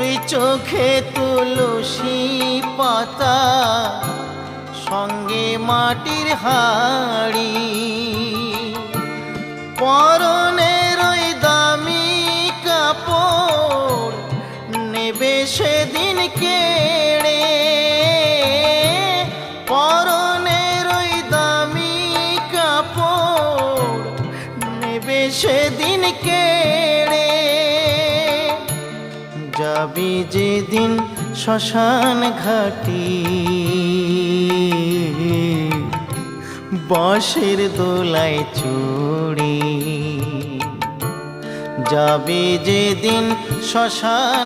দুই চোখে তুলসী পাতা, সঙ্গে মাটির হাড়ি, পরনের ওই দামি কাপড় নেবে সেদিন কেড়ে। পরনের ওই দামি কাপড় নেবে সেদিন কেড়ে। যাবি যেদিন শ্মশান ঘাটি, বাঁশের দোলায় চড়ে। যাবি যেদিন শ্মশান